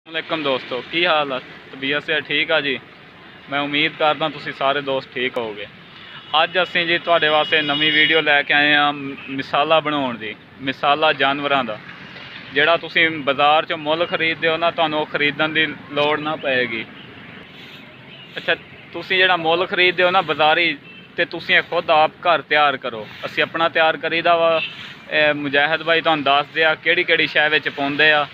वालेकुम दोस्तों, की हाल है? तबीयत से ठीक है जी। मैं उम्मीद करदा तुसी सारे दोस्त ठीक होगे। अज असीं जी तुहाडे वास्ते नवीं वीडियो लैके आए हैं मिसाला बनाउण दी। मिसाला जानवरां दा जिहड़ा तुसी बाज़ार चों मुੱਲ खरीददे हो ना, तुहानूं ओह खरीदण दी लोड़ ना पएगी। अच्छा, तुसी जिहड़ा मुੱਲ खरीददे हो ना बाज़ारी, ते तुसी खुद आप घर तैयार करो। असीं अपना तैयार करीदा वा। मुजाहिद भाई तुहानूं दस दिया किहड़ी शै विच पाउंदे आ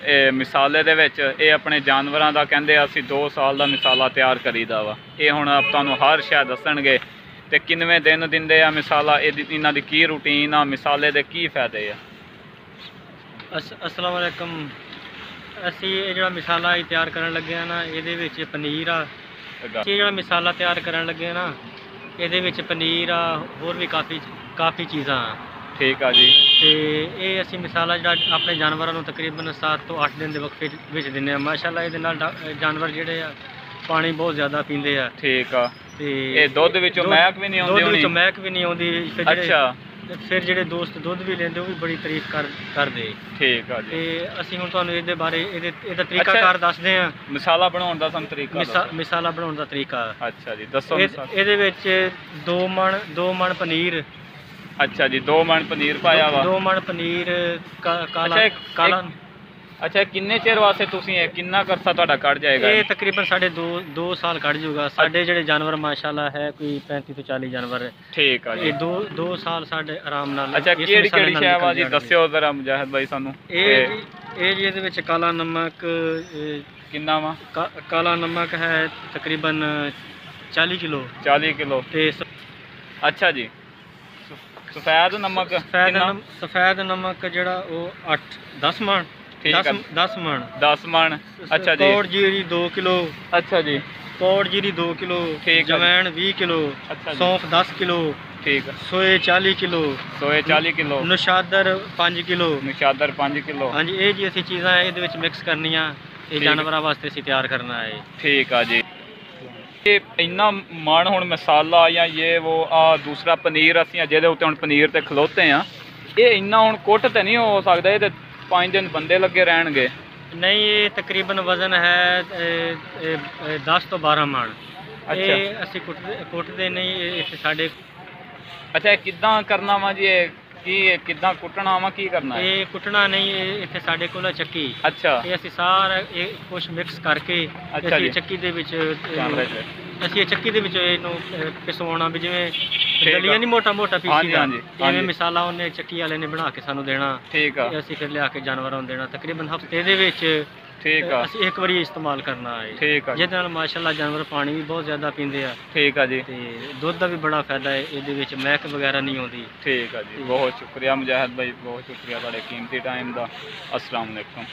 मिसाले दे विच। ये अपने जानवरां दा कहंदे असीं 2 साल दा मिसाला तैयार करीदा वा। ये हुण तुहानूं हर शै दस्सणगे ते किनवें दिन दिंदे आ मिसाला, इन्हां दी की रूटीन आ, मिसाले दे की फायदे आ। अस्सलाम वालेकुम। असी जो मिसाला तैयार करन लगे हैं ना, ये पनीर आ। जो मिसाला तैयार करन लगे ना, ये पनीर आ, होर भी काफ़ी चीज़ां आ। ठीक है जी। तो ये असी मिसाला जो अपने जानवरों तकरीबन 7 तो 8 दिन के वक्त देने। माशाअल्लाह ये जानवर जोड़े पानी बहुत ज़्यादा पींदे आ। ठीक है। ये दुध विचों महक भी नहीं आउंदी? दुध विचों महक भी नहीं आउंदी। अच्छा। फिर जो दोस्त दुध भी लेंदे वो भी बड़ी तारीफ करदे। ठीक है जी। तो असीं हुण तुहानूं इहदे बारे इहदा तरीकाकार दसदे हां। मिसाला बनाउण दा सानूं तरीका मिसाला बनाउण दा तरीका। अच्छा जी, दस्सो। इहदे विच 2 मण पनीर। अच्छा जी, 2 मण पनीर पाया वा। 2 मण पनीर काला। अच्छा, किन्ने चिर वास्ते तुसीं किन्ना करसा तुहाडा कट जाएगा? ये तकरीबन साढ़े 2 साल कट जूगा। साढ़े जेडे जानवर माशाल्लाह है कोई 35 तो 40 जानवर। ठीक है जी। 2 साल साढ़े आराम नाल। अच्छा, केड़ी शै वा जी दस्सिओ जरा मुजाहिद भाई सानूं। ये जी इहदे विच काला नमक किन्ना वा? काला नमक है तकरीबन 40 किलो। 40 किलो। अच्छा जी। सफेद नमक? सफेद नमक जिहड़ा वो 10 मण। 10 मण। 10 मण। अच्छा जी। पौड़ जीरी 2 किलो। अच्छा जी। पौड़ जीरी 2 किलो। जवैन 20 किलो। सौंफ 10 किलो। ठीक है। सोए 40 किलो। सोए 40 किलो। नशादर 5 किलो। नशादर 5 किलो। हाँ जी, ये जी असी चीज़ां ये मिक्स करनियां, ये जानवरां वास्ते असीं तैयार करना है। ठीक है जी। ये इन्ना मन हुण मसाला या ये वो दूसरा पनीर असीं जेहदे उत्ते हुण पनीर ते खलोते हैं, ये इन्ना हुण कुट ते नहीं हो सकदा? ये 5 दिन बंदे लगे रहणगे? नहीं, ये तकरीबन वजन है 10 तो 12 मण। अच्छा। असीं कुटदे नहीं इत्थे साडे। अच्छा, किद्दां करना वा जी? की किद्दां कुटना वा, की करना है? ये कुटना नहीं, इत्थे साडे कोल चक्की। अच्छा। ये असीं सारा कुछ मिक्स करके असीं चक्की दे विच असीं चक्की दे विच इहनूं पिसवाउणा भी, जिवें दलिया नहीं मोटा मोटा पीसी दा, इवें मिसाला उन्हें चक्की वाले ने बना के सानूं देना। ठीक है। असीं फिर लिया के जानवरां नूं देना। तकरीबन हफ्ते दे विच असीं एक बारी इस्तेमाल करना है। ठीक है। जिहदे नाल माशाअल्लाह जानवर पानी भी बहुत ज़्यादा पींदे आ। ठीक है जी। ते दुध दा भी बड़ा फायदा है, इहदे विच महक वगैरह नहीं आउंदी। ठीक है जी। बहुत शुक्रिया मुजाहिद भाई, बहुत शुक्रिया तुहाडे कीमती टाइम दा। अस्सलाम वालेकुम।